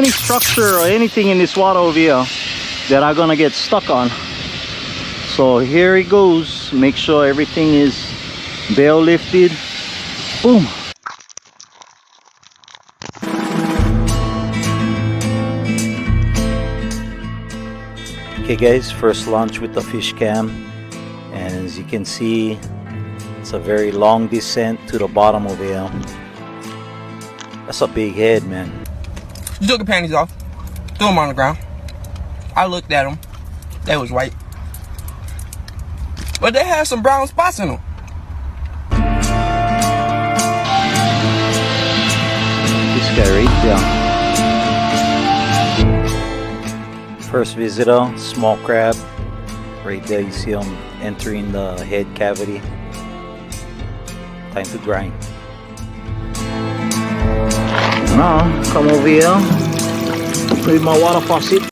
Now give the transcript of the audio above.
any structure or anything in this water over here that are gonna get stuck on. So here it goes. Make sure everything is bail lifted. Boom. Okay guys, first launch with the fish cam, and as you can see, it's a very long descent to the bottom over here. That's a big head, man. You took the panties off, threw them on the ground. I looked at them, they was white, but they had some brown spots in them. This guy right there. First visitor, small crab. Right there you see him entering the head cavity. Time to grind. Now, come over here with my water faucet.